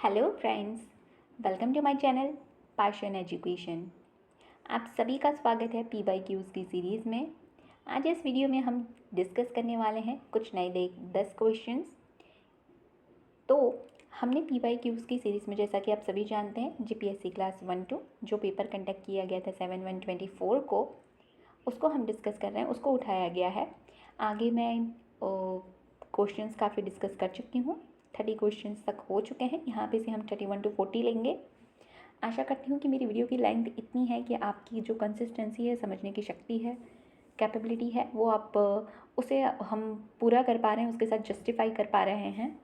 Hello friends, welcome to my channel passion education. आप सभी का स्वागत है PYQs की सीरीज़ में। आज इस वीडियो में हम डिस्कस करने वाले हैं कुछ नए 10 क्वेश्चंस। तो हमने PYQs की सीरीज़ में, जैसा कि आप सभी जानते हैं, GPSC क्लास 1-2 जो पेपर कंडक्ट किया गया था 7/1/24 को, उसको हम डिस्कस कर रहे हैं, उसको उठाया गया है। आगे मैं क्वेश्चंस काफ़ी डिस्कस कर चुकी हूँ, 30 क्वेश्चंस तक हो चुके हैं। यहाँ पे से हम 31 to 40 लेंगे। आशा करती हूँ कि मेरी वीडियो की लेंथ इतनी है कि आपकी जो कंसिस्टेंसी है, समझने की शक्ति है, कैपेबिलिटी है, वो आप उसे हम पूरा कर पा रहे हैं, उसके साथ जस्टिफाई कर पा रहे हैं।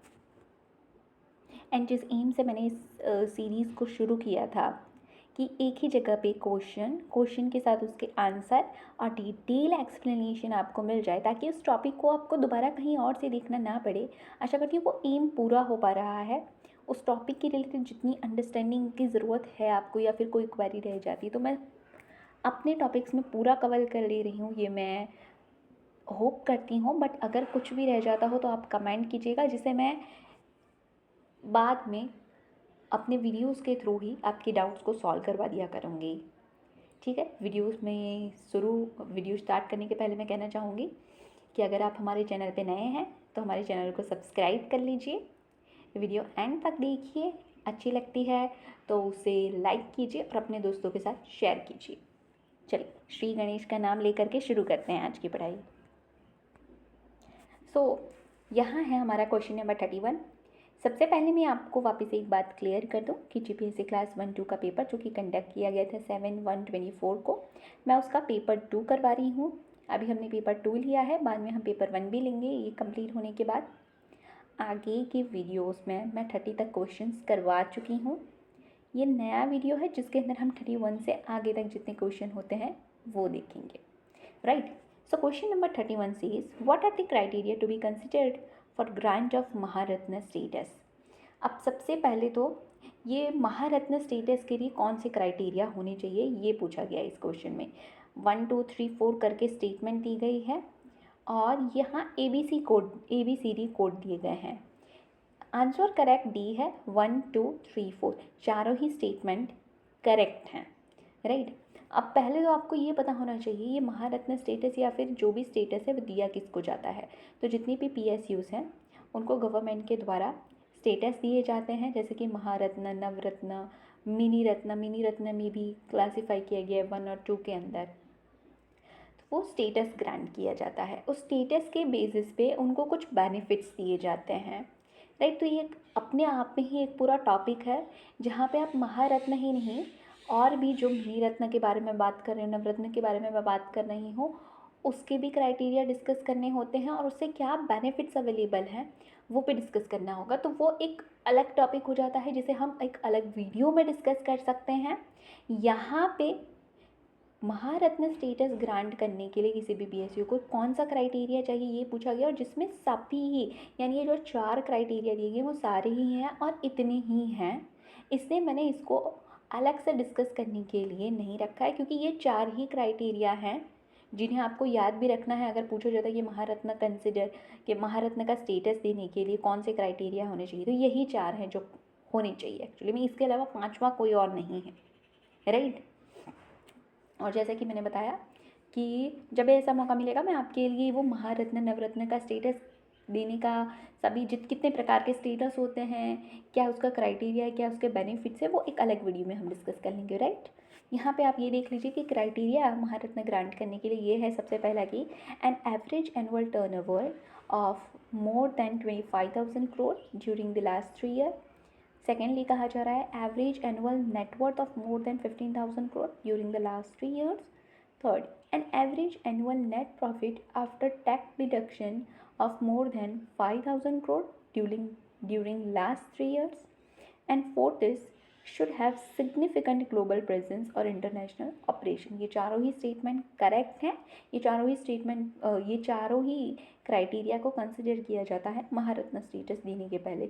एंड जिस एम से मैंने इस सीरीज़ को शुरू किया था कि एक ही जगह पे क्वेश्चन के साथ उसके आंसर और डिटेल एक्सप्लेनेशन आपको मिल जाए, ताकि उस टॉपिक को आपको दोबारा कहीं और से देखना ना पड़े। आशा करती हूँ वो एम पूरा हो पा रहा है। उस टॉपिक के रिलेटेड जितनी अंडरस्टैंडिंग की ज़रूरत है आपको, या फिर कोई क्वेरी रह जाती है, तो मैं अपने टॉपिक्स में पूरा कवर कर ले रही हूँ, ये मैं होप करती हूँ। बट अगर कुछ भी रह जाता हो तो आप कमेंट कीजिएगा, जिसे मैं बाद में अपने वीडियोस के थ्रू ही आपके डाउट्स को सॉल्व करवा दिया करूँगी। ठीक है, वीडियो स्टार्ट करने के पहले मैं कहना चाहूँगी कि अगर आप हमारे चैनल पे नए हैं तो हमारे चैनल को सब्सक्राइब कर लीजिए, वीडियो एंड तक देखिए, अच्छी लगती है तो उसे लाइक कीजिए और अपने दोस्तों के साथ शेयर कीजिए। चलिए, श्री गणेश का नाम लेकर के शुरू करते हैं आज की पढ़ाई। यहाँ है हमारा क्वेश्चन नंबर 31। सबसे पहले मैं आपको वापस एक बात क्लियर कर दूं कि GPSC क्लास 1-2 का पेपर जो कि कंडक्ट किया गया था 7/1/24 को, मैं उसका पेपर 2 करवा रही हूँ। अभी हमने पेपर 2 लिया है, बाद में हम पेपर 1 भी लेंगे। ये कंप्लीट होने के बाद आगे के वीडियोस में मैं 30 तक क्वेश्चंस करवा चुकी हूँ। ये नया वीडियो है जिसके अंदर हम 31 से आगे तक जितने क्वेश्चन होते हैं वो देखेंगे, right. So question number 31 says, what are the criteria to be considered for grant of Maharatna status? अब सबसे पहले तो ये महारत्न स्टेटस के लिए कौन से क्राइटेरिया होने चाहिए, ये पूछा गया इस क्वेश्चन में। 1 2 3 4 करके स्टेटमेंट दी गई है और यहाँ ABCD कोड दिए गए हैं। आंसर करेक्ट डी है। 1 2 3 4 चारों ही स्टेटमेंट करेक्ट हैं, राइट। अब पहले तो आपको ये पता होना चाहिए ये महारत्न स्टेटस या फिर जो भी स्टेटस है वो दिया किसको जाता है। तो जितनी भी PSUs हैं उनको गवर्नमेंट के द्वारा स्टेटस दिए जाते हैं, जैसे कि महारत्न, नवरत्न, मिनी रत्न में भी क्लासीफाई किया गया है 1 और 2 के अंदर। तो वो स्टेटस ग्रांट किया जाता है। उस स्टेटस के बेसिस पे उनको कुछ बेनिफिट्स दिए जाते हैं, राइट। तो ये अपने आप में ही एक पूरा टॉपिक है जहाँ पे आप महारत्न ही नहीं, और भी जो मिनी रत्न के बारे में बात कर रहे हो, नवरत्न के बारे में मैं बात कर रही हूँ, उसके भी क्राइटेरिया डिस्कस करने होते हैं और उससे क्या बेनिफिट्स अवेलेबल हैं वो भी डिस्कस करना होगा। तो वो एक अलग टॉपिक हो जाता है जिसे हम एक अलग वीडियो में डिस्कस कर सकते हैं। यहाँ पे महारत्न स्टेटस ग्रांट करने के लिए किसी भी PSU को कौन सा क्राइटेरिया चाहिए ये पूछा गया, और जिसमें सभी ही, यानी ये जो 4 क्राइटेरिया दिए गए वो सारे ही हैं और इतने ही हैं। इसलिए मैंने इसको अलग से डिस्कस करने के लिए नहीं रखा है, क्योंकि ये 4 ही क्राइटेरिया हैं जिन्हें आपको याद भी रखना है। अगर पूछा जाता है कि महारत्न का स्टेटस देने के लिए कौन से क्राइटेरिया होने चाहिए, तो यही 4 हैं जो होने चाहिए एक्चुअली में। इसके अलावा 5वां कोई और नहीं है, राइट। और जैसा कि मैंने बताया कि जब ऐसा मौका मिलेगा मैं आपके लिए वो महारत्न, नवरत्न का स्टेटस देने का, सभी कितने प्रकार के स्टेटस होते हैं, क्या उसका क्राइटेरिया है, क्या उसके बेनिफिट्स है, वो एक अलग वीडियो में हम डिस्कस कर लेंगे, राइट। यहाँ पे आप ये देख लीजिए कि क्राइटेरिया महारत्न ग्रांट करने के लिए ये है। सबसे पहला कि an average annual turnover of more than 25,000 crore during the last 3 year. Secondly कहा जा रहा है average annual net worth of more than 15,000 crore during the last 3 years. Third, an average annual net profit after tax deduction of more than 5,000 crore during last 3 years. And fourth is should have significant global presence और international operation. ये चारों ही statement correct हैं। ये चारों ही criteria को consider किया जाता है महारत्न स्टेटस देने के पहले।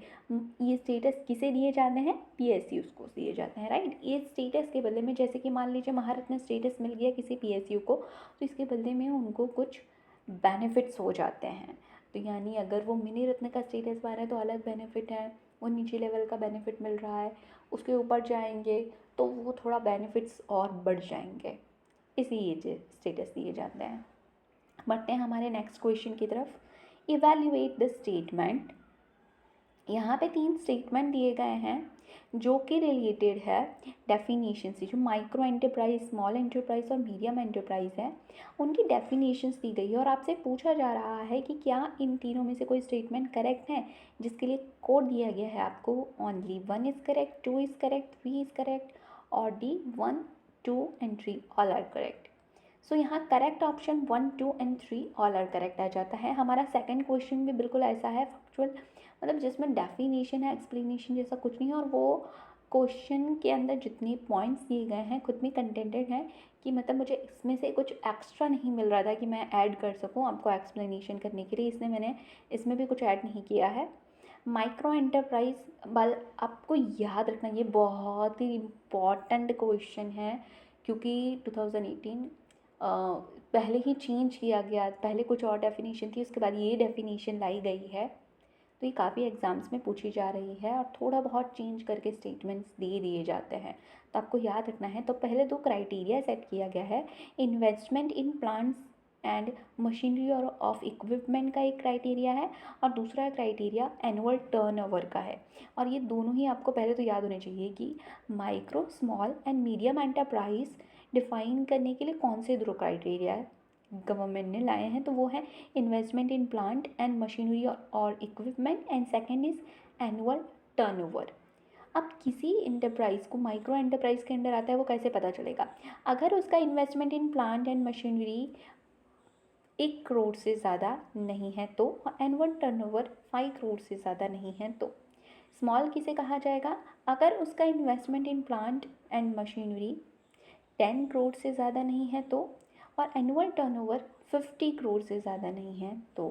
ये स्टेटस किसे दिए जाते हैं? PSUs को दिए जाते हैं, राइट। ये स्टेटस के बदले में, जैसे कि मान लीजिए महारत्न स्टेटस मिल गया किसी PSU को, तो इसके बदले में उनको कुछ बेनिफिट्स हो जाते हैं। तो यानी अगर वो मिनी रत्न का स्टेटस पा रहे हैं तो अलग बेनिफिट है, वो नीचे लेवल का बेनिफिट मिल रहा है, उसके ऊपर जाएंगे तो वो थोड़ा बेनिफिट्स और बढ़ जाएंगे, इसी ये स्टेटस दिए जाते हैं। बढ़ते हैं हमारे नेक्स्ट क्वेश्चन की तरफ। Evaluate the statement. यहाँ पे 3 स्टेटमेंट दिए गए हैं जो कि रिलेटेड है डेफिनेशन से। जो माइक्रो एंटरप्राइज, स्मॉल एंटरप्राइज और मीडियम एंटरप्राइज है, उनकी डेफिनेशंस दी गई है और आपसे पूछा जा रहा है कि क्या इन तीनों में से कोई स्टेटमेंट करेक्ट है, जिसके लिए कोड दिया गया है आपको। Only 1 is correct, 2 is correct, 3 is correct और D 1, 2 and 3 all are correct. So यहाँ correct option 1, 2 and 3 all are correct आ जाता है। हमारा सेकंड क्वेश्चन भी बिल्कुल ऐसा है, फैक्चुअल, मतलब जिसमें डेफिनेशन है, एक्सप्लेनेशन जैसा कुछ नहीं है, और वो क्वेश्चन के अंदर जितने पॉइंट्स दिए गए हैं खुद में कंटेंटेड हैं कि मतलब मुझे इसमें से कुछ एक्स्ट्रा नहीं मिल रहा था कि मैं ऐड कर सकूं आपको एक्सप्लेनेशन करने के लिए, इसलिए मैंने इसमें भी कुछ ऐड नहीं किया है। माइक्रो एंटरप्राइज, बल आपको याद रखना ये बहुत ही इम्पॉर्टेंट क्वेश्चन है, क्योंकि 2018 पहले ही चेंज किया गया, पहले कुछ और डेफिनेशन थी, उसके बाद ये डेफिनेशन लाई गई है, तो ये काफ़ी एग्ज़ाम्स में पूछी जा रही है और थोड़ा बहुत चेंज करके स्टेटमेंट्स दे दिए जाते हैं, तो आपको याद रखना है। तो पहले 2 क्राइटेरिया सेट किया गया है, investment in plants and machinery और ऑफ इक्विपमेंट का एक क्राइटेरिया है, और दूसरा क्राइटेरिया एनुअल टर्नओवर का है। और ये दोनों ही आपको पहले तो याद होने चाहिए कि micro, small and medium enterprise define करने के लिए कौन से 2 क्राइटेरिया है गवर्नमेंट ने लाए हैं, तो वो है investment in plant and machinery और equipment, and second is annual turnover. अब किसी इंटरप्राइज को माइक्रो एंटरप्राइज के अंडर आता है वो कैसे पता चलेगा? अगर उसका investment in plant and machinery 1 crore से ज़्यादा नहीं है तो, एनुअल टर्नओवर 5 करोड़ से ज़्यादा नहीं है तो। स्मॉल किसे कहा जाएगा? अगर उसका investment in plant and machinery 10 crore से ज़्यादा नहीं है तो, और एनुअल टर्नओवर 50 करोड़ से ज़्यादा नहीं है तो।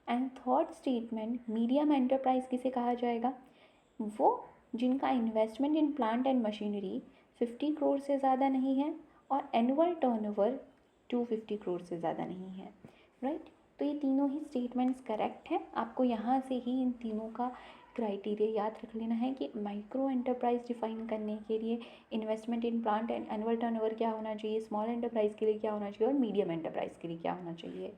And third statement, medium enterprise किसे कहा जाएगा? वो जिनका investment in plant and machinery 50 crore से ज़्यादा नहीं है और एनुअल टर्नओवर 250 करोड़ से ज़्यादा नहीं है, राइट। तो ये तीनों ही स्टेटमेंट्स करेक्ट हैं। आपको यहाँ से ही इन तीनों का क्राइटेरिया याद रख लेना है कि माइक्रो एंटरप्राइज डिफाइन करने के लिए investment in plant and annual turnover क्या होना चाहिए, स्मॉल एंटरप्राइज के लिए क्या होना चाहिए और मीडियम एंटरप्राइज के लिए क्या होना चाहिए।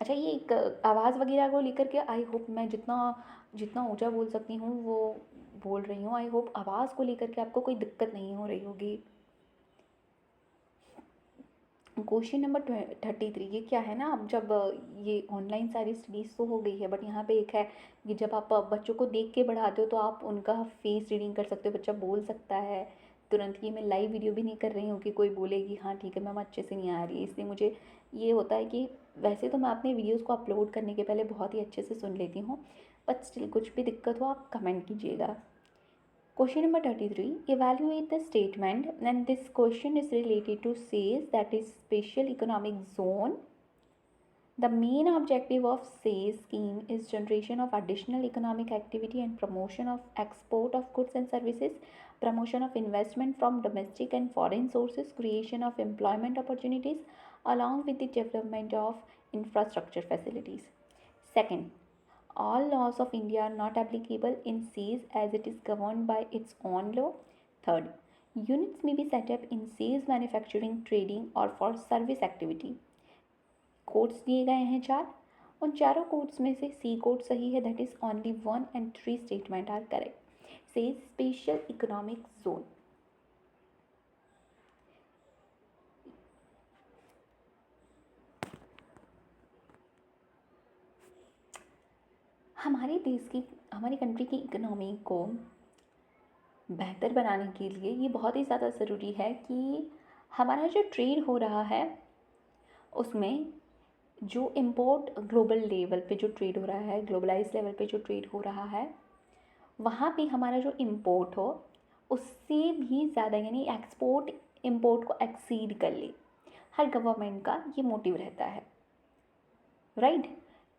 अच्छा, ये एक आवाज़ वगैरह को लेकर के आई होप मैं जितना जितना ऊंचा बोल सकती हूँ वो बोल रही हूँ। आई होप आवाज़ को लेकर के आपको कोई दिक्कत नहीं हो रही होगी। क्वेश्चन नंबर 33, ये क्या है ना, अब जब ये ऑनलाइन सारी स्टडीज़ तो हो गई है, बट यहाँ पे एक है कि जब आप बच्चों को देख के बढ़ाते हो तो आप उनका फेस रीडिंग कर सकते हो, बच्चा बोल सकता है तुरंत। ये मैं लाइव वीडियो भी नहीं कर रही हूँ कि कोई बोलेगी हाँ ठीक है मैम अच्छे से नहीं आ रही है, इसलिए मुझे ये होता है कि वैसे तो मैं अपने वीडियोज़ को अपलोड करने के पहले बहुत ही अच्छे से सुन लेती हूँ, बट स्टिल कुछ भी दिक्कत हो आप कमेंट कीजिएगा। Question number 33. Evaluate the statement, and this question is related to SAES, that is Special Economic Zone. The main objective of SAES scheme is generation of additional economic activity and promotion of export of goods and services, promotion of investment from domestic and foreign sources, creation of employment opportunities, along with the development of infrastructure facilities. Second, all laws of India are not applicable in SAES as it is governed by its own law. Third, units may be set up in SAES manufacturing, trading or for service activity. Codes दिए गए हैं 4, उन चारों codes में से सी code सही है, that is only 1 and 3 statement are correct. SEZ special economic zone. हमारे देश की, हमारी कंट्री की इकोनॉमी को बेहतर बनाने के लिए ये बहुत ही ज़्यादा ज़रूरी है कि हमारा जो ट्रेड हो रहा है उसमें जो इम्पोर्ट ग्लोबल लेवल पे जो ट्रेड हो रहा है, ग्लोबलाइज लेवल पे जो ट्रेड हो रहा है, वहाँ पे हमारा जो इम्पोर्ट हो उससे भी ज़्यादा, यानी एक्सपोर्ट इम्पोर्ट को एक्सीड कर ले। हर गवर्नमेंट का ये मोटिव रहता है, राइट।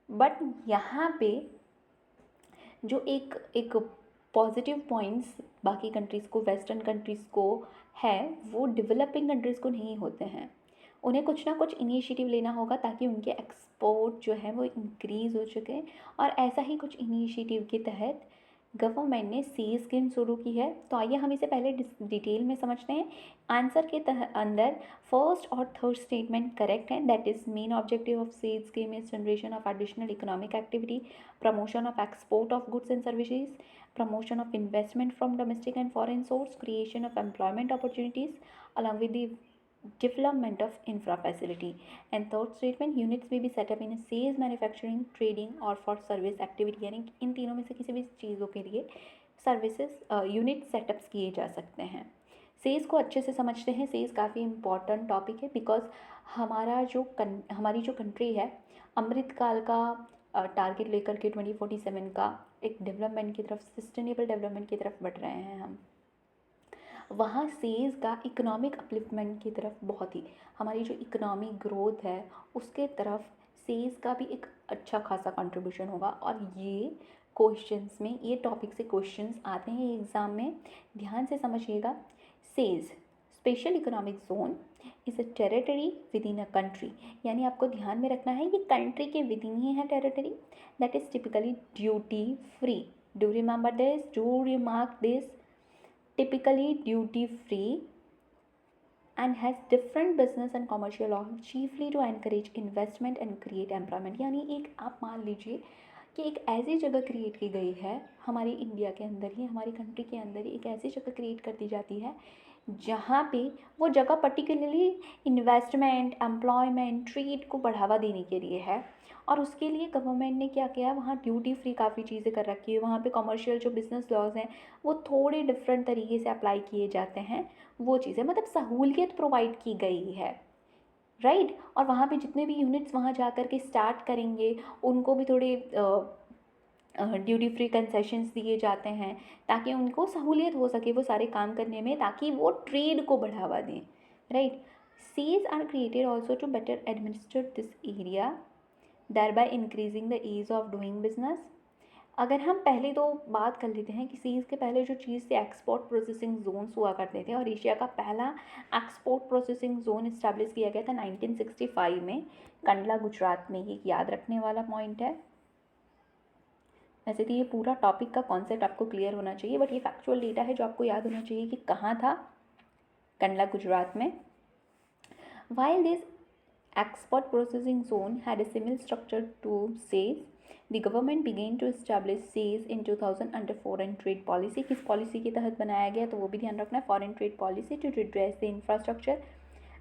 बट यहाँ पे जो एक एक पॉजिटिव पॉइंट्स बाकी कंट्रीज़ को, वेस्टर्न कंट्रीज़ को है, वो डेवलपिंग कंट्रीज़ को नहीं होते हैं। उन्हें कुछ ना कुछ इनिशिएटिव लेना होगा ताकि उनके एक्सपोर्ट जो है वो इंक्रीज़ हो चुके हैं। और ऐसा ही कुछ इनिशिएटिव के तहत गवर्नमेंट ने सी स्कीम शुरू की है। तो आइए हम इसे पहले डिटेल में समझते हैं। आंसर के अंदर फर्स्ट और थर्ड स्टेटमेंट करेक्ट है। That is main objective of SEZ scheme is generation of additional economic activity, promotion of export of goods and services, promotion of investment from domestic and foreign source, creation of employment opportunities along with the development of infra facility. And third statement, units may be set up in a sales, manufacturing, trading or for service activity, यानी इन तीनों में से किसी भी चीज़ों के लिए services unit setups किए जा सकते हैं। सेल्स को अच्छे से समझते हैं। सेल्स काफ़ी इंपॉर्टेंट टॉपिक है बिकॉज हमारी जो कंट्री है अमृतकाल का टारगेट लेकर के 2047 का एक डेवलपमेंट की तरफ, सस्टेनेबल डेवलपमेंट की तरफ बढ़ रहे हैं हम। वहाँ सेल्स का इकोनॉमिक अपलिफ्टमेंट की तरफ बहुत ही, हमारी जो इकोनॉमिक ग्रोथ है उसके तरफ सेल्स का भी एक अच्छा खासा कंट्रीब्यूशन होगा। और ये क्वेश्चंस में, ये टॉपिक से क्वेश्चंस आते हैं एग्ज़ाम में, ध्यान से समझिएगा। Sales special economic zone is a territory within a country, यानी आपको ध्यान में रखना है ये कंट्री के विद इन ही है territory, that is typically duty free. Do remember this, do remark this, typically duty free and has different business and commercial law chiefly to encourage investment and create employment। यानी एक आप मान लीजिए कि एक ऐसी जगह क्रिएट की गई है हमारी इंडिया के अंदर ही, हमारी कंट्री के अंदर ही एक ऐसी जगह क्रिएट कर दी जाती है जहाँ पे वो जगह पर्टिकुलरली इन्वेस्टमेंट, एम्प्लॉयमेंट, ट्रेड को बढ़ावा देने के लिए है। और उसके लिए गवर्नमेंट ने क्या किया, वहाँ ड्यूटी फ्री काफ़ी चीज़ें कर रखी है। वहाँ पे कमर्शियल जो बिज़नेस लॉज हैं वो थोड़े डिफरेंट तरीके से अप्लाई किए जाते हैं। वो चीज़ें मतलब सहूलियत प्रोवाइड की गई है, राइट। और वहाँ पे जितने भी यूनिट्स वहाँ जा कर के स्टार्ट करेंगे उनको भी थोड़े ड्यूटी फ्री कंसेशंस दिए जाते हैं ताकि उनको सहूलियत हो सके वो सारे काम करने में, ताकि वो ट्रेड को बढ़ावा दें, right. SEZ are created also to better administer this area, thereby increasing the ease of doing business। अगर हम पहले तो बात कर लेते हैं कि सीज के पहले जो चीज़ थी एक्सपोर्ट प्रोसेसिंग जोन्स हुआ करते थे, और एशिया का पहला एक्सपोर्ट प्रोसेसिंग जोन इस्टेब्लिश किया गया था 1965 में कंडला, गुजरात में। ये याद रखने वाला पॉइंट है। वैसे तो ये पूरा टॉपिक का कॉन्सेप्ट आपको क्लियर होना चाहिए, बट ये फैक्चुअल डेटा है जो आपको याद होना चाहिए कि कहाँ था, कंडला, गुजरात में। While this export processing zone had a similar structure to SAIS, the government began to establish SAIS in 2000 under foreign trade policy। किस पॉलिसी के तहत बनाया गया तो वो भी ध्यान रखना है, foreign trade policy, to address the infrastructure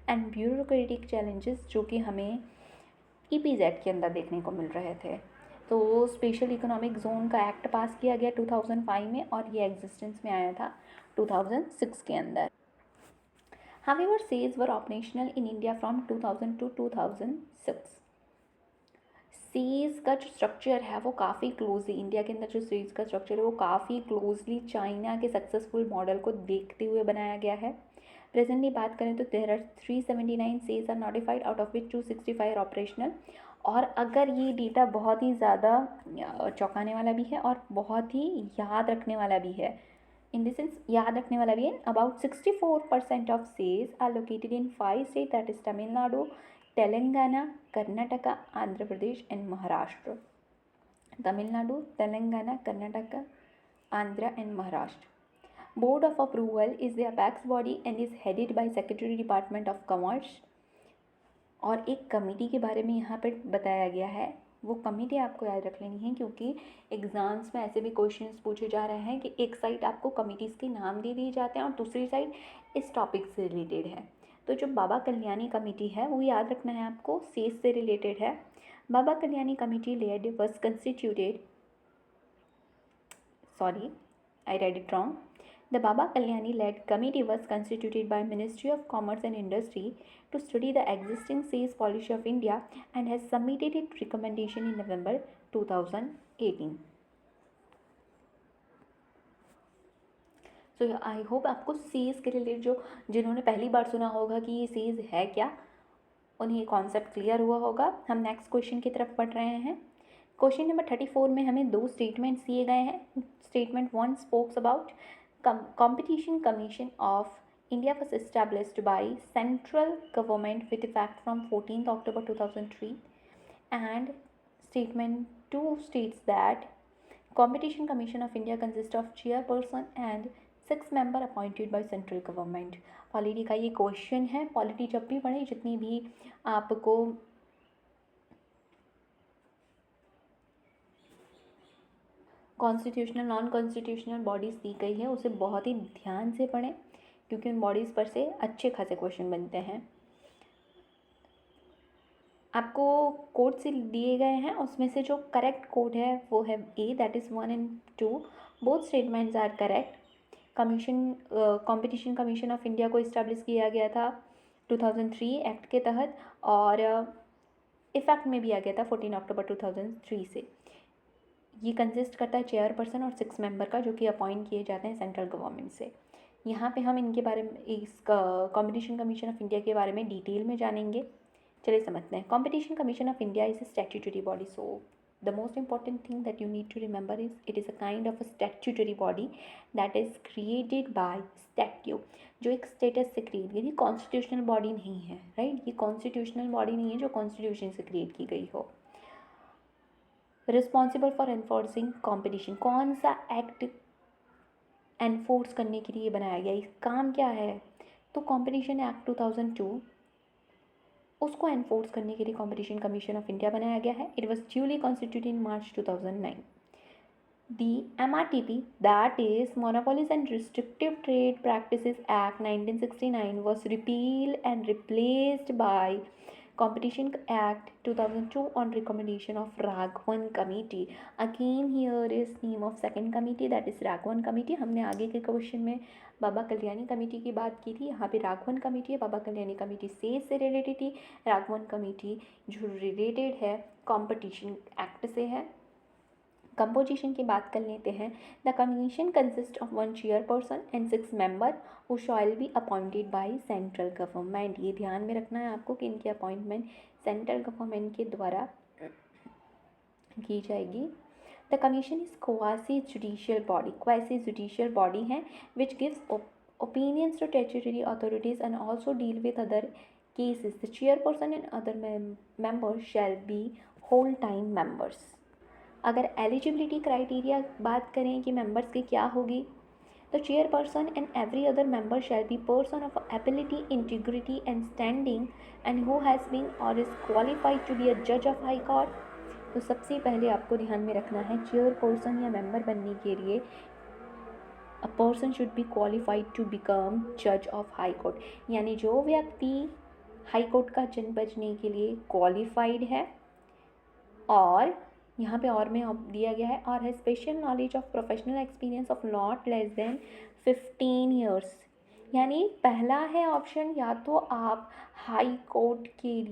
and bureaucratic challenges जो कि हमें EPZ के अंदर देखने को मिल रहे थे। तो स्पेशल इकोनॉमिक जोन का एक्ट पास किया गया 2005 में और ये एग्जिस्टेंस में आया था 2006 के अंदर। However, SAIS were operational in India from 2000 to 2006। Says का जो स्ट्रक्चर है वो काफ़ी क्लोजली, इंडिया के अंदर जो सेज का स्ट्रक्चर है वो काफ़ी क्लोजली चाइना के सक्सेसफुल मॉडल को देखते हुए बनाया गया है। प्रेजेंटली बात करें तो there are 379 SEZ are notified, out of which 265 operational. और अगर ये डेटा बहुत ही ज़्यादा चौंकाने वाला भी है और बहुत ही याद रखने वाला भी है, इन द सेंस याद रखने वाला भी है, about 64% of SEZ are located in 5 state, that is Tamil Nadu, Telangana, Karnataka, Andhra Pradesh and Maharashtra. Tamil Nadu, Telangana, Karnataka, Andhra and Maharashtra. Board of approval is the apex body and is headed by secretary department of commerce. और एक कमेटी के बारे में यहाँ पर बताया गया है, वो कमेटी आपको याद रख लेनी है क्योंकि एग्ज़ाम्स में ऐसे भी क्वेश्चंस पूछे जा रहे हैं कि एक साइड आपको कमेटीज़ के नाम दे दिए जाते हैं और दूसरी साइड इस टॉपिक से रिलेटेड है। तो जो बाबा कल्याणी कमेटी है वो याद रखना है आपको, सेज से रिलेटेड है। Baba Kalyani committee led was constituted, sorry I read it wrong, the Baba Kalyani led committee was constituted by Ministry of Commerce and Industry to study the existing sales policy of India and has submitted its recommendation in November 2018। So I hope आपको says के related जो जिन्होंने पहली बार सुना होगा कि ये says है क्या, उन्हें ये कॉन्सेप्ट क्लियर हुआ होगा। हम नेक्स्ट क्वेश्चन की तरफ बढ़ रहे हैं। क्वेश्चन नंबर 34 में हमें दो स्टेटमेंट्स दिए गए हैं। Statement 1 spokes about competition commission of India was established by central government with effect from 14th October 2003, and statement 2 states that Competition Commission of India consists of chairperson and 6 member appointed by central government. Polity का ये question है. Polity जब भी पढ़े, जितनी भी आपको constitutional non constitutional bodies दी गई है, उसे बहुत ही ध्यान से पढ़ें, क्योंकि उन बॉडीज़ पर से अच्छे खासे क्वेश्चन बनते हैं. आपको कोड से दिए गए हैं, उसमें से जो करेक्ट कोड है वो है A, that is 1 and 2. Both statements are correct. Competition commission of India को इस्टेब्लिश किया गया था 2003 एक्ट के तहत, और इफेक्ट में भी आ गया था 14 अक्टूबर 2003 से. ये कंसिस्ट करता है चेयरपर्सन और 6 मेंबर का, जो कि अपॉइंट किए जाते हैं सेंट्रल गवर्नमेंट से. यहाँ पे हम इनके बारे में, इस कंपटीशन कमीशन ऑफ इंडिया के बारे में डिटेल में जानेंगे. चलिए समझते हैं. Competition commission of India is a statutory body. So the most important thing that you need to remember is it is a kind of a statutory body that is created by statute. जो एक status से create की थी, constitutional body नहीं है, right. ये constitutional body नहीं है जो कॉन्स्टिट्यूशन से क्रिएट की गई हो. Responsible for enforcing competition. कौन सा एक्ट एनफोर्स करने के लिए बनाया गया, इस काम क्या है? तो कॉम्पिटिशन एक्ट 2002, उसको एनफोर्स करने के लिए कंपटीशन कमीशन ऑफ इंडिया बनाया गया है. It was duly constituted in March 2009. The MRTP, that is Monopolies and Restrictive Trade Practices Act 1969, was repealed and replaced by Competition Act 2002 on recommendation of Raghavan Committee. Again here is name of second committee, that is Raghavan Committee. हमने आगे के question में बाबा Kalyani committee की बात की थी. यहाँ पे राघवन कमेटी है. बाबा कल्याणी कमेटी से रिलेटेड थी. राघवन कमेटी जो रिलेटेड है कॉम्पिटिशन एक्ट से है. कंपोजिशन की बात कर लेते हैं. The commission consist of 1 chairperson and 6 member who shall be appointed by central government. ये ध्यान में रखना है आपको कि इनकी अपॉइंटमेंट सेंट्रल गवर्नमेंट के द्वारा की जाएगी. The commission is quasi judicial body. Quasi judicial body है which gives opinions to statutory authorities and also deal with other cases. The chairperson and other members shall be whole time members. अगर eligibility criteria बात करें कि members की क्या होगी, तो chairperson and every other member shall be person of ability, integrity and standing and who has been or is qualified to be a जज of high court. तो सबसे पहले आपको ध्यान में रखना है, चेयरपर्सन या मेंबर बनने के लिए a person should be qualified to become जज ऑफ हाई कोर्ट. यानी जो व्यक्ति हाई कोर्ट का जज बनने के लिए क्वालिफाइड है, और यहाँ पे और में दिया गया है, और है special knowledge of professional experience of not less than 15 years. यानी पहला है ऑप्शन, या तो आप हाई कोर्ट के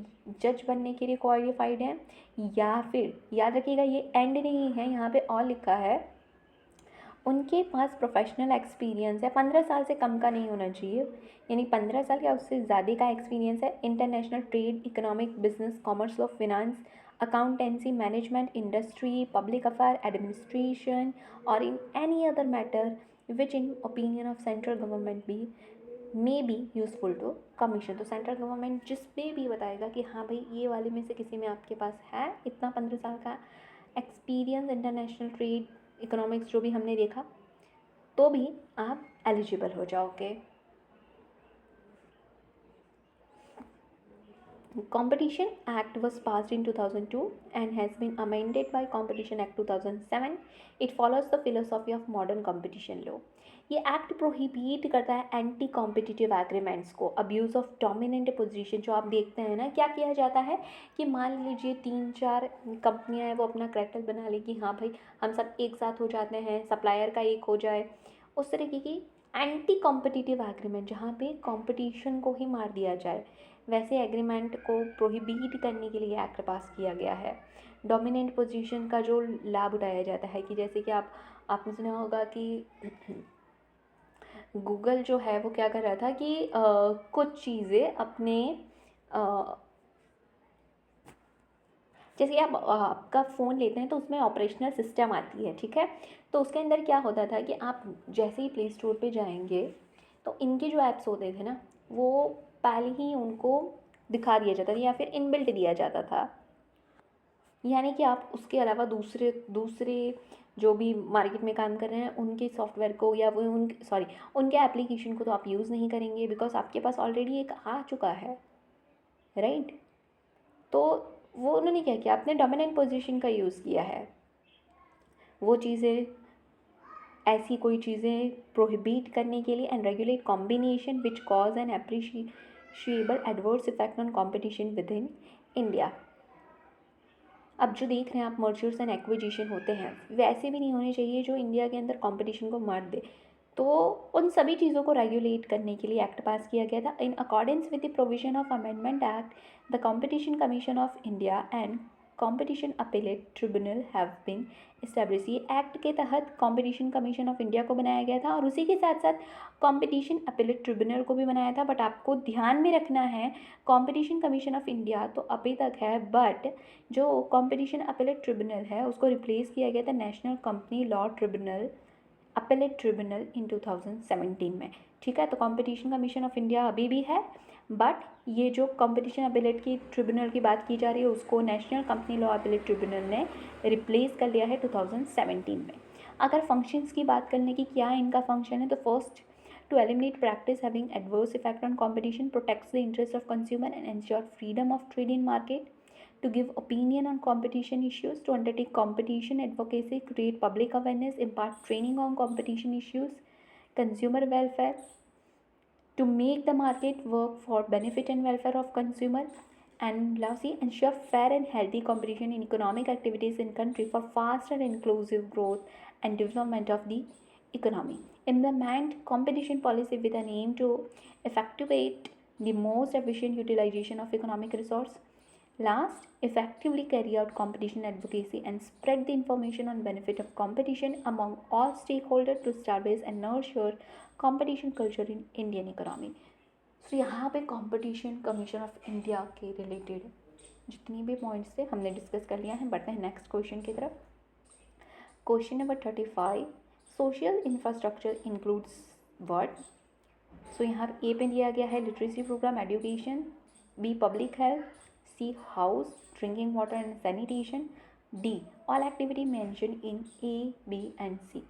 जज बनने के लिए क्वालिफाइड हैं, या फिर याद रखिएगा ये एंड नहीं है, यहाँ पे और लिखा है उनके पास प्रोफेशनल एक्सपीरियंस है, 15 साल से कम का नहीं होना चाहिए, यानी 15 साल या उससे ज़्यादा का एक्सपीरियंस है. International trade, economic, business, commerce, law, finance, accountancy, management, industry, public affair, administration, or in any other matter which in opinion of central government may be useful to commission. तो सेंट्रल गवर्नमेंट जिसमें भी बताएगा कि हाँ भाई ये वाले में से किसी में आपके पास है इतना 15 साल का एक्सपीरियंस, इंटरनेशनल ट्रेड, इकोनॉमिक्स जो भी हमने देखा, तो भी आप एलिजिबल हो जाओगे. Competition Act was passed in 2002 and has been amended by Competition Act 2007. It follows the philosophy of modern competition law. ये एक्ट प्रोहिबिट करता है एंटी कॉम्पिटिटिव एग्रीमेंट्स को, अब्यूज़ ऑफ डोमिनेंट पोजीशन. जो आप देखते हैं ना, क्या किया जाता है कि मान लीजिए 3-4 कंपनियां हैं, वो अपना कैटल बना ले कि हाँ भाई हम सब एक साथ हो जाते हैं, सप्लायर का एक हो जाए. उस तरीके की एंटी कॉम्पिटिटिव एग्रीमेंट जहाँ पे कंपटीशन को ही मार दिया जाए, वैसे एग्रीमेंट को प्रोहिबिट करने के लिए एक्ट पास किया गया है. डोमिनेंट पोजीशन का जो लाभ उठाया जाता है कि जैसे कि आपने सुना होगा कि गूगल जो है वो क्या कर रहा था कि कुछ चीज़ें अपने जैसे आप आपका फ़ोन लेते हैं तो उसमें ऑपरेशनल सिस्टम आती है, ठीक है. तो उसके अंदर क्या होता था कि आप जैसे ही प्ले स्टोर पे जाएंगे तो इनके जो ऐप्स होते थे ना, वो पहले ही उनको दिखा दिया जाता था या फिर इनबिल्ट दिया जाता था, यानी कि आप उसके अलावा दूसरे दूसरे जो भी मार्केट में काम कर रहे हैं उनके सॉफ्टवेयर को या वो उनके एप्लीकेशन को तो आप यूज़ नहीं करेंगे, बिकॉज आपके पास ऑलरेडी एक आ चुका है, राइट। तो वो उन्होंने क्या किया, अपने डोमिनेंट पोजीशन का यूज़ किया है। वो चीज़ें, ऐसी कोई चीज़ें प्रोहिबिट करने के लिए and regulate combination which cause an appreciable adverse effect on competition within India इंडिया। अब जो देख रहे हैं आप मर्जर्स एंड एक्विजिशन होते हैं, वैसे भी नहीं होने चाहिए जो इंडिया के अंदर कंपटीशन को मार दे। तो उन सभी चीज़ों को रेगुलेट करने के लिए एक्ट पास किया गया था। In accordance with the provision of amendment act the competition commission of India and competition appellate tribunal have been establish. ये एक्ट के तहत कंपटीशन कमीशन ऑफ इंडिया को बनाया गया था और उसी के साथ साथ कंपटीशन अपीलेट ट्रिब्यूनल को भी बनाया था। बट आपको ध्यान में रखना है, कंपटीशन कमीशन ऑफ इंडिया तो अभी तक है, बट जो कंपटीशन अपीलेट ट्रिब्यूनल है उसको रिप्लेस किया गया था national company law tribunal appellate tribunal इन 2017 में। ठीक है, तो कंपटीशन कमीशन ऑफ इंडिया अभी भी है, बट ये जो कंपटीशन अपीलेट की ट्रिब्यूनल की बात की जा रही है उसको national company law appellate tribunal ने रिप्लेस कर लिया है 2017 में। अगर फंक्शंस की बात करने की, क्या इनका फंक्शन है, तो first, to eliminate practice having adverse effect on competition, protects the interest of consumer and ensure freedom of trade in market, to give opinion on competition issues, to undertake competition advocacy, create public awareness, impart training on competition issues, consumer welfare, to make the market work for benefit and welfare of consumer, and lastly ensure fair and healthy competition in economic activities in country for faster and inclusive growth and development of the economy. Implement competition policy with an aim to effectuate the most efficient utilization of economic resource. Last, effectively carry out competition advocacy and spread the information on benefit of competition among all stakeholders to establish and nurture competition culture in Indian economy. So यहाँ पे competition commission of India के related जितनी भी points थे हमने discuss कर लिया है। बढ़ते हैं नेक्स्ट क्वेश्चन की तरफ। Question number 35, social infrastructure includes what. So यहाँ पे ए पे दिया गया है literacy programme education, B public health, C house drinking water and sanitation, D all activity mention in A B and C.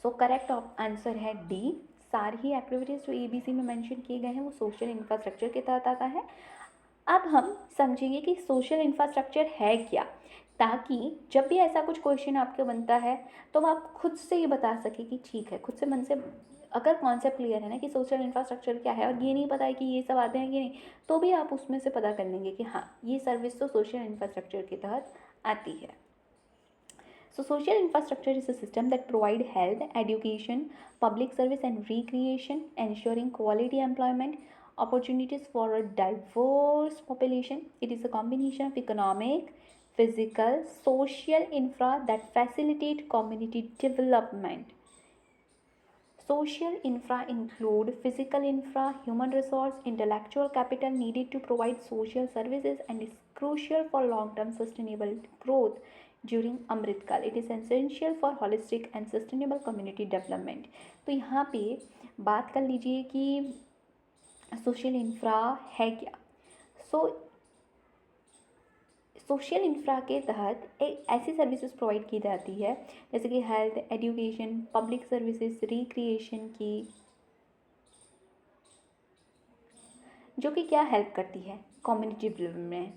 So correct answer है D, सारी ही activities जो ABC में मेंशन किए गए हैं वो सोशल इंफ्रास्ट्रक्चर के तहत आता है। अब हम समझेंगे कि सोशल इंफ्रास्ट्रक्चर है क्या, ताकि जब भी ऐसा कुछ क्वेश्चन आपके बनता है तो आप खुद से ये बता सके कि ठीक है, खुद से मन से अगर कॉन्सेप्ट क्लियर है ना कि सोशल इंफ्रास्ट्रक्चर क्या है और ये नहीं पता है कि ये सब आते हैं कि नहीं, तो भी आप उसमें से पता कर लेंगे कि हाँ ये सर्विस तो सोशल इंफ्रास्ट्रक्चर के तहत आती है। So social infrastructure is a system that provide health, education, public service and recreation, ensuring quality employment opportunities for a diverse population. It is a combination of economic, physical, social infra that facilitate community development. Social infra include physical infra, human resource, intellectual capital needed to provide social services and is crucial for long-term sustainable growth during Amrit Kaal. It is essential for holistic and sustainable community development. तो यहाँ पे बात कर लीजिए कि social infra है क्या। Social infra के तहत एक ऐसी सर्विसेज प्रोवाइड की जाती है जैसे कि health, education, public services, recreation की, जो कि क्या हेल्प करती है कम्युनिटी डेवलपमेंट में,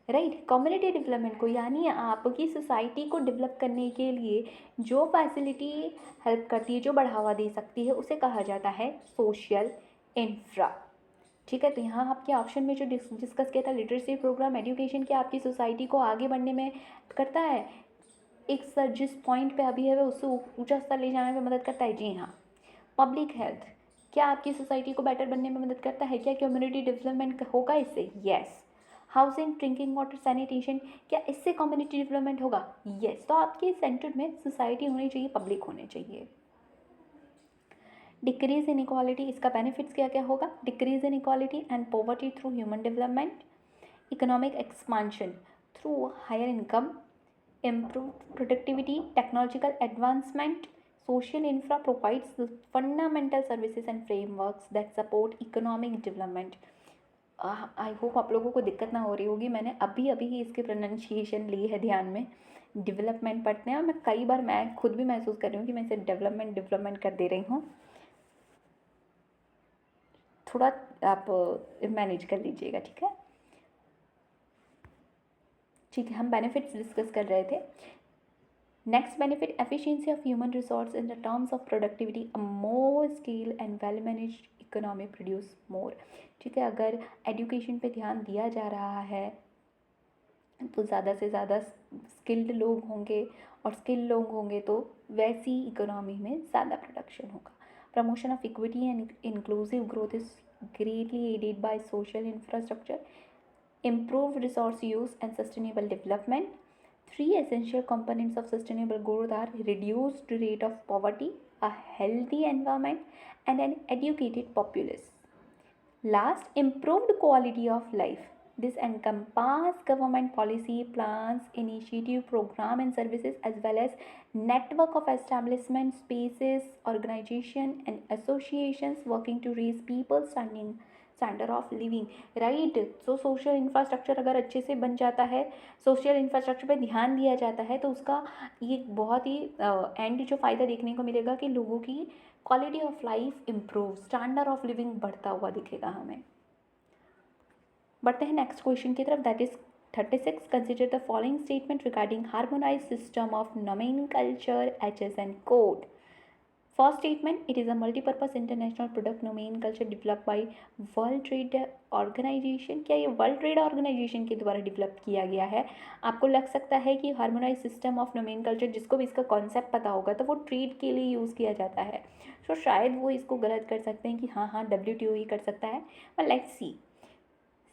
राइट। कम्युनिटी डेवलपमेंट को यानी आपकी सोसाइटी को डेवलप करने के लिए जो फैसिलिटी हेल्प करती है, जो बढ़ावा दे सकती है, उसे कहा जाता है सोशल इंफ्रा। ठीक है, तो यहाँ आपके ऑप्शन में जो डिस्कस किया था लिटरेसी प्रोग्राम एजुकेशन, क्या आपकी सोसाइटी को आगे बढ़ने में करता है, एक सर जिस पॉइंट पे अभी है वह उससे ऊंचा स्तर ले जाने में मदद करता है। जी हाँ। पब्लिक हेल्थ, क्या आपकी सोसाइटी को बेटर बनने में मदद करता है, क्या कम्युनिटी डेवलपमेंट होगा इससे, yes. Housing, drinking water, sanitation, क्या इससे कम्युनिटी डेवलपमेंट होगा, यस। तो आपके सेंटर में सोसाइटी होनी चाहिए, पब्लिक होने चाहिए। डिक्रीज इन इक्वालिटी, इसका बेनिफिट्स क्या क्या होगा, decrease inequality and poverty through human development, economic expansion through higher income, improve productivity, technological advancement, social infra provides the fundamental services and frameworks that support economic development. I hope आप लोगों को दिक्कत ना हो रही होगी, मैंने अभी अभी ही इसकी प्रोनाउंसिएशन ली है ध्यान में। डेवलपमेंट पढ़ते हैं और मैं कई बार मैं खुद भी महसूस कर रही हूँ कि मैं इसे डेवलपमेंट कर दे रही हूँ। थोड़ा आप मैनेज कर लीजिएगा, ठीक है। ठीक है, हम बेनिफिट्स डिस्कस कर रहे थे। Next benefit, efficiency of human resource in the terms of productivity, a more skill and well managed economy produce more. ठीक है, अगर एजुकेशन पे ध्यान दिया जा रहा है तो ज़्यादा से ज़्यादा स्किल्ड लोग होंगे, और स्किल लोग होंगे तो वैसी इकोनॉमी में ज़्यादा प्रोडक्शन होगा। Promotion of equity and inclusive growth is greatly aided by social infrastructure, improved resource use and sustainable development. Three essential components of sustainable growth are reduced rate of poverty, a healthy environment, and an educated populace. Last, improved quality of life. This encompasses government policy, plans, initiative, program and services, as well as network of establishments, spaces, organization and associations working to raise people's standard of living, right. So social infrastructure अगर अच्छे से बन जाता है, social infrastructure पे ध्यान दिया जाता है, तो उसका ये बहुत ही एंड जो फ़ायदा देखने को मिलेगा कि लोगों की quality of life improve, standard of living बढ़ता हुआ दिखेगा हमें। बढ़ते हैं नेक्स्ट क्वेश्चन की तरफ, that is 36. Consider the following statement regarding harmonise system of nomenclature, HSN code. First statement, it is a multi-purpose international product nomenclature developed by World Trade Organization. क्या ये वर्ल्ड ट्रेड ऑर्गेनाइजेशन के द्वारा develop किया गया है? आपको लग सकता है कि हार्मोनाइज सिस्टम ऑफ नोमेनकल्चर, जिसको भी इसका कॉन्सेप्ट पता होगा तो वो ट्रेड के लिए यूज़ किया जाता है, तो शायद वो इसको गलत कर सकते हैं कि हाँ WTO ही कर सकता है, but let's see.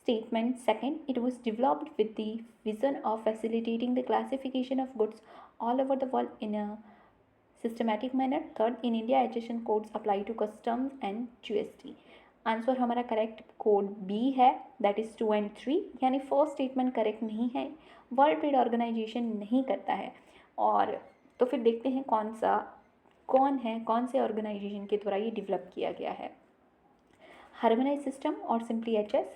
Statement second, it was developed with the vision of facilitating the classification of goods all over the world in a systematic manner. Third, in India HSN codes apply to customs and GST. Answer हमारा correct code B है, that is 2 and 3, यानी first statement correct नहीं है, world trade organisation नहीं करता है। और तो फिर देखते हैं कौन से ऑर्गेनाइजेशन के द्वारा ये डेवलप किया गया है। हार्मोनाइज सिस्टम और सिंपली HS,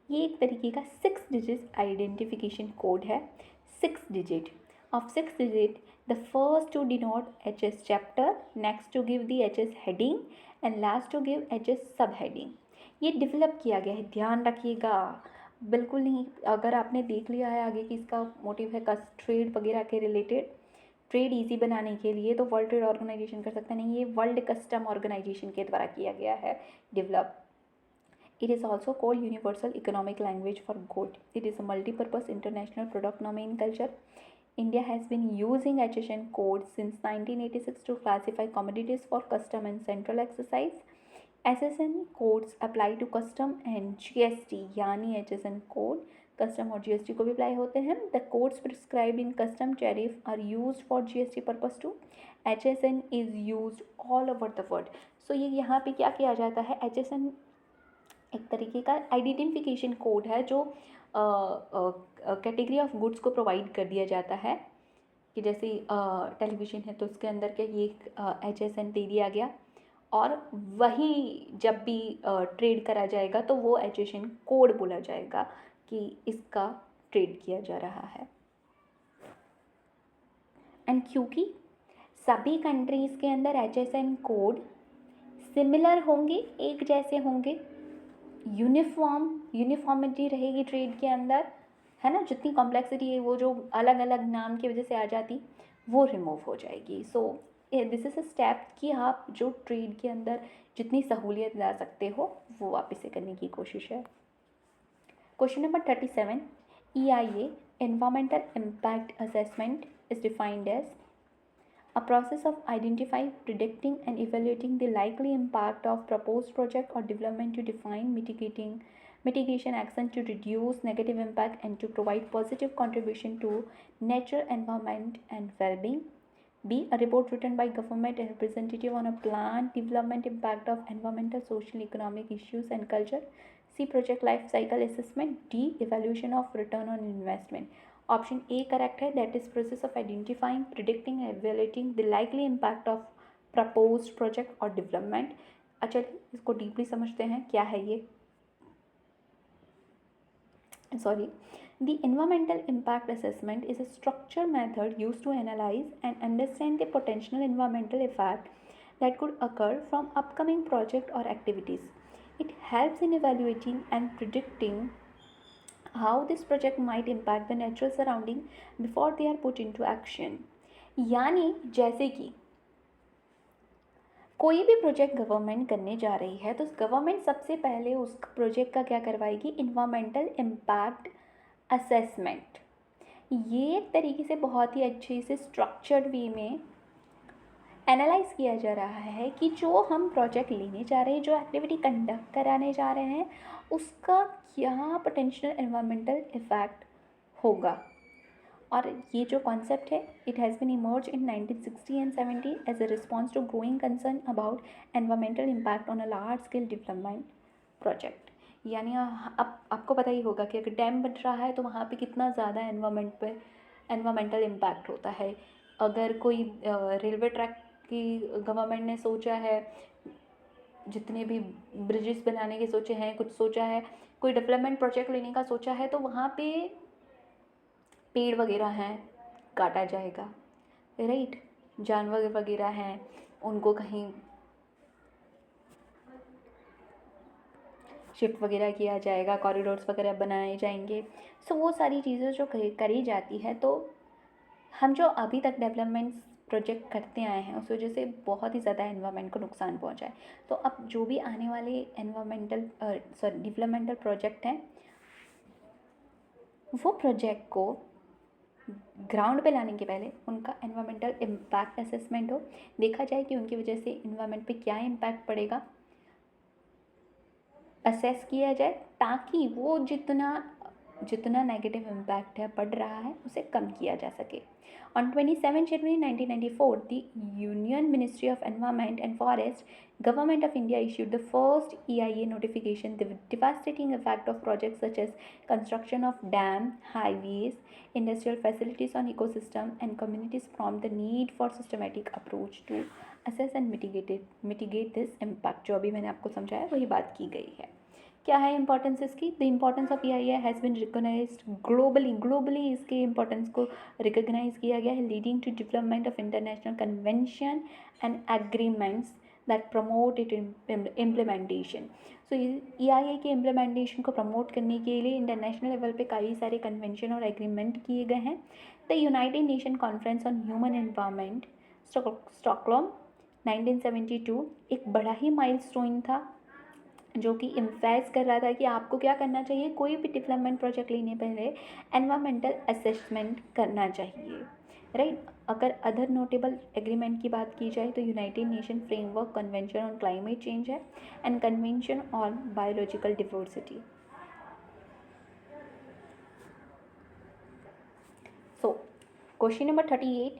ये एक तरीके का 6 डिजिट आइडेंटिफिकेशन कोड है। 6 digit of 6 digit, the first to denote HS chapter, next to give the HS heading and last to give HS subheading. ये डेवलप किया गया है, ध्यान रखिएगा, बिल्कुल नहीं। अगर आपने देख लिया है आगे कि इसका मोटिव है ट्रेड वगैरह के रिलेटेड, ट्रेड इजी बनाने के लिए, तो वर्ल्ड ट्रेड ऑर्गेनाइजेशन कर सकता नहीं, ये वर्ल्ड कस्टम ऑर्गेनाइजेशन के द्वारा किया गया है develop. It is also called Universal Economic Language for Good. It is a multi-purpose international product nomenclature. India has been using HSN code since 1986 to classify commodities for custom and central exercise. HSN codes apply to custom and GST, यानी HSN code custom और GST को भी apply होते हैं. The codes prescribed in custom tariff are used for GST purpose too. HSN is used all over the world. So ये यहाँ पे क्या किया जाता है, HSN एक तरीके का आइडेंटिफिकेशन कोड है जो कैटेगरी ऑफ गुड्स को प्रोवाइड कर दिया जाता है, कि जैसे टेलीविज़न है तो उसके अंदर के ये HSN दे दिया गया, और वही जब भी ट्रेड करा जाएगा तो वो HSN कोड बोला जाएगा कि इसका ट्रेड किया जा रहा है। एंड क्योंकि सभी कंट्रीज़ के अंदर HSN कोड सिमिलर होंगे, एक जैसे होंगे, यूनिफॉर्मिटी रहेगी ट्रेड के अंदर, है ना, जितनी कॉम्प्लेक्सिटी है वो जो अलग अलग नाम की वजह से आ जाती वो रिमूव हो जाएगी। So this is a step कि आप जो ट्रेड के अंदर जितनी सहूलियत ला सकते हो वो आप इसे करने की कोशिश है। Question number 37, EIA environmental impact assessment is defined as a process of identifying, predicting and evaluating the likely impact of proposed project or development to define mitigation action to reduce negative impact and to provide positive contribution to natural environment and well-being. B, a report written by government and representative on a planned development impact of environmental, social, economic issues and culture. C, project life cycle assessment. D, evaluation of return on investment. Option A correct है, that is process of identifying, predicting and evaluating the likely impact of proposed project or development. अच्छा, इसको deeply समझते हैं, क्या है ये। Sorry. The environmental impact assessment is a structured method used to analyze and understand the potential environmental effect that could occur from upcoming project or activities. It helps in evaluating and predicting how this project might impact the natural surrounding before they are put into action. यानी जैसे कि कोई भी project government करने जा रही है तो गवर्नमेंट सबसे पहले उस प्रोजेक्ट का क्या करवाएगी, इन्वामेंटल इम्पैक्ट असेसमेंट। ये एक तरीके से बहुत ही अच्छे से स्ट्रक्चर्ड वे में एनालाइज किया जा रहा है कि जो हम प्रोजेक्ट लेने जा रहे हैं, जो एक्टिविटी कंडक्ट कराने जा रहे हैं, उसका क्या पोटेंशियल एनवायरमेंटल इफ़ेक्ट होगा। और ये जो कॉन्सेप्ट है, it has been emerge in 1960 and 70 as a response to growing concern about environmental impact on a large scale development project. यानी अब आपको पता ही होगा कि अगर डैम बन रहा है तो वहाँ पे कितना ज़्यादा एनवायरमेंट पे एनवायरमेंटल इम्पैक्ट होता है। अगर कोई रेलवे ट्रैक की गवर्नमेंट ने सोचा है, जितने भी ब्रिजेस बनाने के सोचे हैं, कुछ सोचा है, कोई डेवलपमेंट प्रोजेक्ट लेने का सोचा है, तो वहाँ पे पेड़ वगैरह हैं, काटा जाएगा, राइट। जानवर वगैरह हैं, उनको कहीं शिफ्ट वगैरह किया जाएगा, कॉरिडोर्स वगैरह बनाए जाएंगे। सो वो सारी चीज़ें जो करी जाती है, तो हम जो अभी तक डेवलपमेंट प्रोजेक्ट करते आए हैं उस वजह से बहुत ही ज़्यादा एनवायरनमेंट को नुकसान पहुंचा है। तो अब जो भी आने वाले डेवलपमेंटल प्रोजेक्ट हैं, वो प्रोजेक्ट को ग्राउंड पे लाने के पहले उनका एनवायरमेंटल इम्पैक्ट असेसमेंट हो, देखा जाए कि उनकी वजह से इन्वायरमेंट पे क्या इम्पैक्ट पड़ेगा, असेस किया जाए, ताकि वो जितना नेगेटिव इम्पैक्ट है पड़ रहा है उसे कम किया जा सके। On 27 January 1994, the Union Ministry of Environment and Forest, Government of India issued the first EIA notification. The devastating effect of projects such as construction of dam, highways, industrial facilities on ecosystem and communities prompt the need for systematic approach to assess and mitigate this impact। जो अभी मैंने आपको समझाया वही बात की गई है। क्या है इंपॉर्टेंस इसकी, the importance of EIA has been recognised globally इसके इम्पोर्टेंस को रिकोगनाइज किया गया है, leading to development of international convention and agreements that promote it implementation. So EIA के इम्प्लीमेंटेशन को प्रमोट करने के लिए इंटरनेशनल लेवल पे कई सारे कन्वेंशन और एग्रीमेंट किए गए हैं। The United nation conference on human environment Stockholm 1972 एक बड़ा ही माइलस्टोन था, जो कि इम्फेस कर रहा था कि आपको क्या करना चाहिए, कोई भी डेवलपमेंट प्रोजेक्ट लेने पहले एनवायरमेंटल असेसमेंट करना चाहिए, राइट। अगर अदर नोटेबल एग्रीमेंट की बात की जाए तो United Nation Framework Convention on Climate Change है and Convention on Biological Diversity. So question number 38,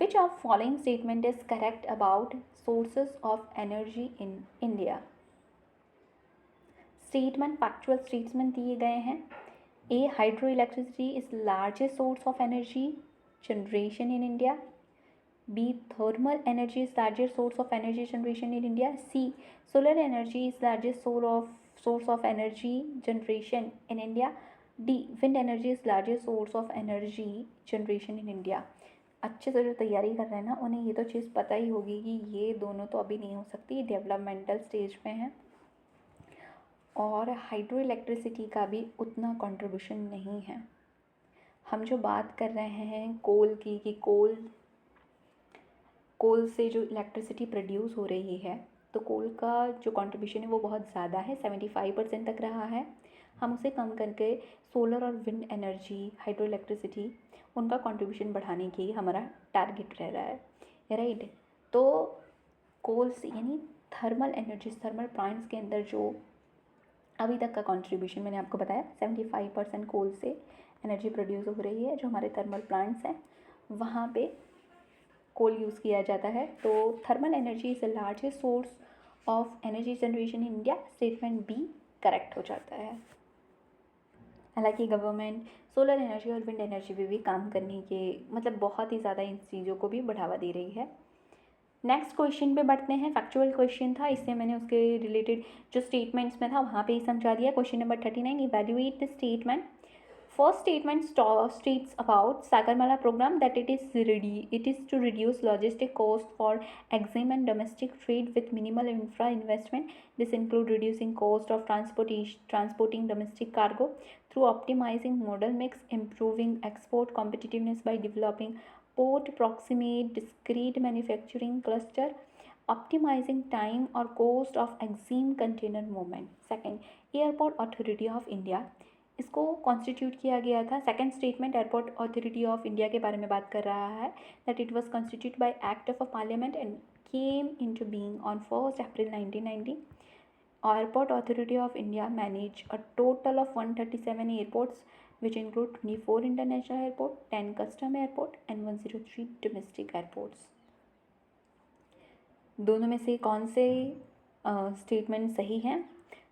which of following statement is correct about sources of energy in India? Statement, factual statement दिए गए हैं। A, hydro electricity is largest source of energy generation in India. B, thermal energy is largest source of energy generation in India. C, solar energy is largest source of energy generation in India. D, wind energy is largest source of energy generation in India. अच्छे से जो तैयारी कर रहे हैं ना, उन्हें ये तो चीज़ पता ही होगी कि ये दोनों तो अभी नहीं हो सकती, डेवलपमेंटल स्टेज में है, और हाइड्रो इलेक्ट्रिसिटी का भी उतना कंट्रीब्यूशन नहीं है। हम जो बात कर रहे हैं कोल की, कि कोल से जो इलेक्ट्रिसिटी प्रोड्यूस हो रही है, तो कोल का जो कंट्रीब्यूशन है वो बहुत ज़्यादा है, 75% तक रहा है। हम उसे कम करके सोलर और विंड एनर्जी, हाइड्रो इलेक्ट्रिसिटी, उनका कंट्रीब्यूशन बढ़ाने की हमारा टारगेट रह रहा है, राइट। तो कोल से यानी थर्मल एनर्जी, थर्मल प्लांट्स के अंदर जो अभी तक का कंट्रीब्यूशन मैंने आपको बताया, 75% कोल से एनर्जी प्रोड्यूस हो रही है। जो हमारे थर्मल प्लांट्स हैं वहाँ पे कोल यूज़ किया जाता है। तो thermal energy is the largest source of energy generation in India, statement be correct हो जाता है। हालांकि गवर्नमेंट सोलर एनर्जी और विंड एनर्जी पे भी काम करने के बहुत ही ज़्यादा इन चीज़ों को भी बढ़ावा दे रही है। नेक्स्ट क्वेश्चन पे बढ़ते हैं। फैक्चुअल क्वेश्चन था, इससे मैंने उसके रिलेटेड जो स्टेटमेंट्स में था वहाँ पे ही समझा दिया। Question number 39, evaluate the statement. First statement states about Sagarmala program that it is to reduce logistic cost for EXIM and domestic trade with minimal infra investment. This include reducing cost of transporting domestic cargo through optimizing modal mix, improving export competitiveness by developing port proximate discrete manufacturing cluster, optimizing time or cost of EXIM container movement. Second, Airport Authority of India, इसको constitute किया गया था। Second statement airport authority of India के बारे में बात कर रहा है, that it was constitute by act of a parliament and came into being on 1 April 1990। Airport authority of India manage a total of 137 airports which include 24 international airport, 10 custom airport and 103 domestic airports। दोनों में से कौन से statement सही हैं?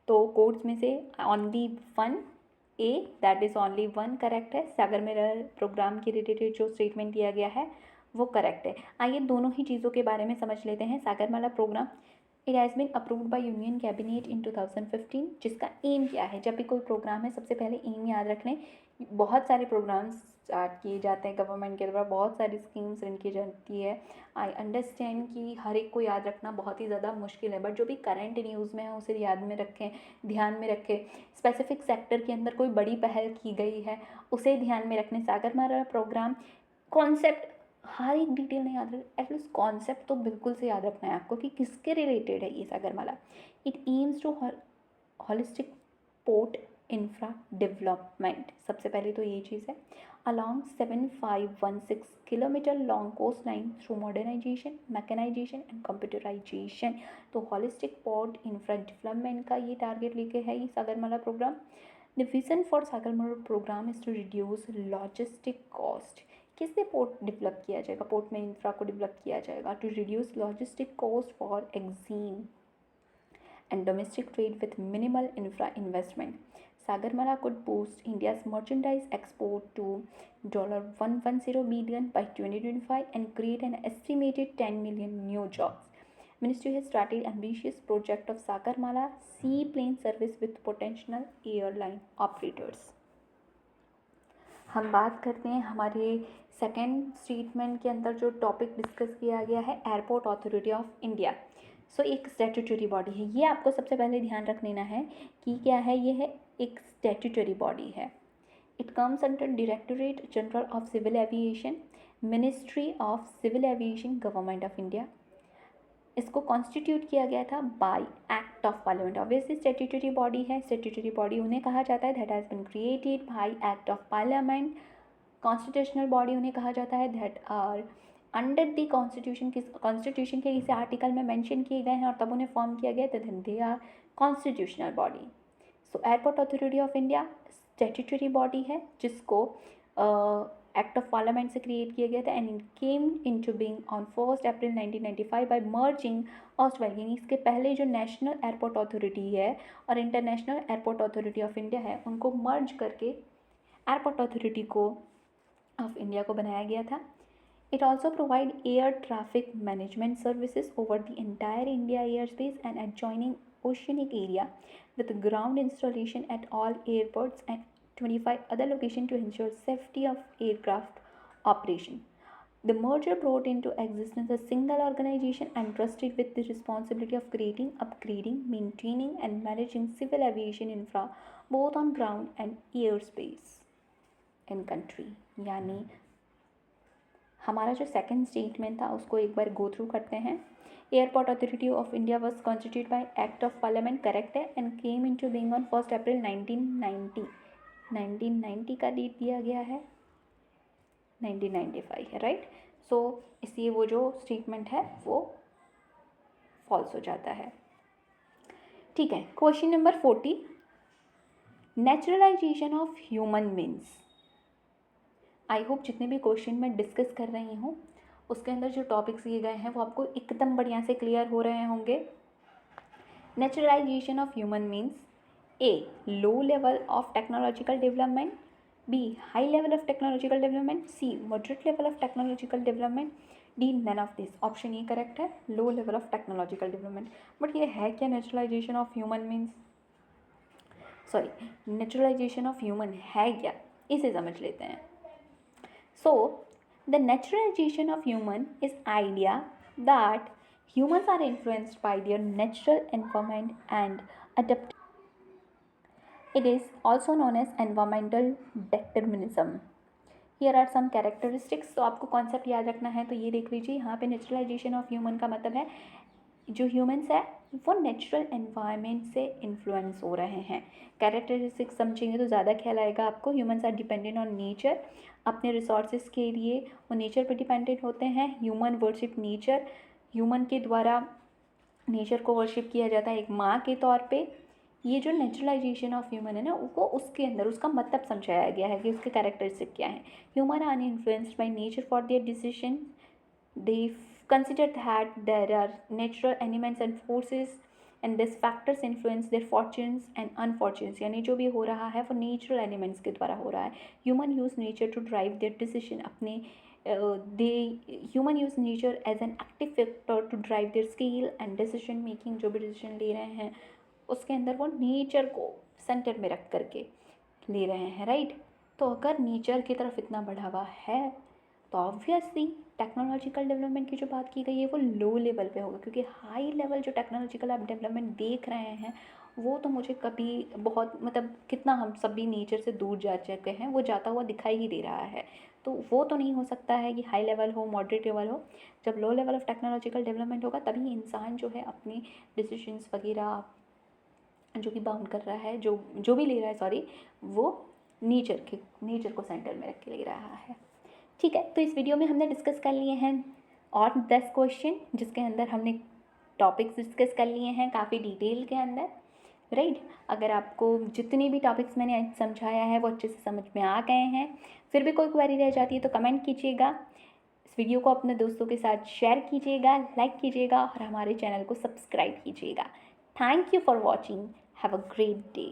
तो codes में से only one A, that is only one correct है। सागरमाला प्रोग्राम के रिलेटेड जो स्टेटमेंट दिया गया है वो करेक्ट है। आइए दोनों ही चीज़ों के बारे में समझ लेते हैं। Sagarmala programme it has been approved by union cabinet in 2015, जिसका एम क्या है? जब भी कोई प्रोग्राम है सबसे पहले एम याद रख लें। बहुत सारे प्रोग्राम्स स्टार्ट किए जाते हैं गवर्नमेंट के द्वारा, बहुत सारी स्कीम्स रन की जाती है। आई अंडरस्टैंड कि हर एक को याद रखना बहुत ही ज़्यादा मुश्किल है, बट जो भी करंट न्यूज़ में है उसे याद में रखें, ध्यान में रखें। स्पेसिफिक सेक्टर के अंदर कोई बड़ी पहल की गई है उसे ध्यान में रखने। सागरमाला प्रोग्राम कॉन्सेप्ट हर एक डिटेल नहीं याद रख, एटलीस्ट कॉन्सेप्ट तो बिल्कुल से याद रखना है आपको कि किसके रिलेटेड है ये Sagarmala. It aims to holistic port infra development, सबसे पहले तो ये चीज़ है। Along 7516 kilometre long coast line through modernisation, mechanisation and computerisation. तो होलिस्टिक पोर्ट इंफ्रा डेवलपमेंट का ये टारगेट लेके है ये Sagarmala programme. The vision for Sagarmala programme is to reduce logistic cost. किससे पोर्ट डेवलप किया जाएगा? पोर्ट में इंफ्रा को डेवलप किया जाएगा to reduce logistic cost for EXIM and domestic trade with minimal infra investment. Sagarmala could boost India's merchandise export to $110 billion by 2025 and create an estimated 10 million new jobs. Ministry has started ambitious project of Sagarmala seaplane service with potential airline operators. हम बात करते हैं हमारे second statement के अंदर जो topic discuss किया गया है, एयरपोर्ट अथॉरिटी ऑफ इंडिया। सो एक स्टैट्यूटरी बॉडी है, ये आपको सबसे पहले ध्यान रख लेना है कि क्या है, ये है एक स्टैट्यूटरी बॉडी है। It comes under directorate general of civil aviation, ministry of civil aviation, government of India. इसको कॉन्स्टिट्यूट किया गया था by act of parliament. Obviously statutory body है, स्टैट्यूटरी बॉडी उन्हें कहा जाता है that has been created by act of parliament. Constitutional body उन्हें कहा जाता है that are under the constitution, constitution के किसी आर्टिकल में मेंशन किए गए हैं और तब उन्हें फॉर्म किया गया, then they are constitutional body. So airport authority of India statutory body है जिसको एक्ट ऑफ पार्लियामेंट से क्रिएट किया गया था and it came into being on 1 April 1995 by merging Australia. इसके पहले जो नेशनल एयरपोर्ट अथॉरिटी है और international airport authority of India है उनको मर्ज करके एयरपोर्ट अथॉरिटी को ऑफ इंडिया को बनाया गया था। It also provide air traffic management services over the entire India airspace and adjoining oceanic area with ground installation at all airports and 25 other locations to ensure safety of aircraft operation. The merger brought into existence a single organization entrusted with the responsibility of creating, upgrading, maintaining and managing civil aviation infra both on ground and airspace in country। यानी हमारा जो second statement था उसको एक बार गो through करते हैं। Airport authority of India was constitute by act of parliament, correct है, and came into being on 1 April 1990। 1990 का डेट दिया गया है, 1995 है, राइट। सो इसलिए वो जो स्टेटमेंट है वो फॉल्स हो जाता है। ठीक है, question number 40, naturalisation of human means. I hope जितने भी क्वेश्चन मैं डिस्कस कर रही हूँ उसके अंदर जो टॉपिक्स दिए गए हैं वो आपको एकदम बढ़िया से क्लियर हो रहे होंगे। Naturalisation of human means A, low level of technological development, B, high level of technological development, C, moderate level of technological development, D none of this, option A correct है, low level of technological development. But ये है क्या naturalisation of human means, sorry naturalisation of human है क्या, इसे समझ लेते हैं। So the naturalisation of human is idea that humans are influenced by their natural environment and adapt. It is also known as environmental determinism. Here are some characteristics. तो आपको concept याद रखना है तो ये देख लीजिए, यहाँ पे नेचुरलाइजेशन ऑफ ह्यूमन का मतलब है जो ह्यूमंस है वो नेचुरल एनवायरनमेंट से इन्फ्लुएंस हो रहे हैं। कैरेक्टरिस्टिक्स समझेंगे तो ज़्यादा ख्याल आएगा आपको। Humans are dependent on nature, अपने रिसोर्सेज के लिए वो नेचर पर डिपेंडेंट होते हैं। ह्यूमन वर्शिप नेचर, ह्यूमन के द्वारा नेचर को वर्शिप किया जाता है एक माँ के तौर पे। ये जो नेचुरलाइजेशन ऑफ ह्यूमन है ना, वो उसके अंदर उसका मतलब समझाया गया है कि उसके कैरेक्टरिस्टिक क्या है। Human are influenced by nature for their decision, they consider that there are natural elements and forces and these factors influence their fortunes and unfortunes, यानी जो भी हो रहा है वो नेचुरल एलिमेंट्स के द्वारा हो रहा है। Human use nature to drive their decision, अपने human use nature as an active factor to drive their skill and decision making. जो भी डिसीजन ले रहे हैं उसके अंदर वो नेचर को सेंटर में रख करके ले रहे हैं, राइट। तो अगर नेचर की तरफ इतना बढ़ावा है तो ऑब्वियसली टेक्नोलॉजिकल डेवलपमेंट की जो बात की गई है वो लो लेवल पे होगा, क्योंकि हाई लेवल जो टेक्नोलॉजिकल आप डेवलपमेंट देख रहे हैं वो तो मुझे कभी बहुत मतलब कितना हम सभी नेचर से दूर जा चुके हैं वो जाता हुआ दिखाई ही दे रहा है। तो वो तो नहीं हो सकता है कि हाई लेवल हो, मॉडरेट लेवल हो। जब लो लेवल ऑफ टेक्नोलॉजिकल डेवलपमेंट होगा तभी इंसान जो है अपनी डिसीजंस वगैरह जो भी बाउंड कर रहा है, जो भी ले रहा है सॉरी, वो नेचर को सेंटर में रख के ले रहा है। ठीक है, तो इस वीडियो में हमने डिस्कस कर लिए हैं और 10 क्वेश्चन जिसके अंदर हमने टॉपिक्स डिस्कस कर लिए हैं काफ़ी डिटेल के अंदर, राइट। अगर आपको जितने भी टॉपिक्स मैंने आज समझाया है वो अच्छे से समझ में आ गए हैं, फिर भी कोई क्वेरी रह जाती है तो कमेंट कीजिएगा। इस वीडियो को अपने दोस्तों के साथ शेयर कीजिएगा, लाइक कीजिएगा और हमारे चैनल को सब्सक्राइब कीजिएगा। Thank you for watching, have a great day.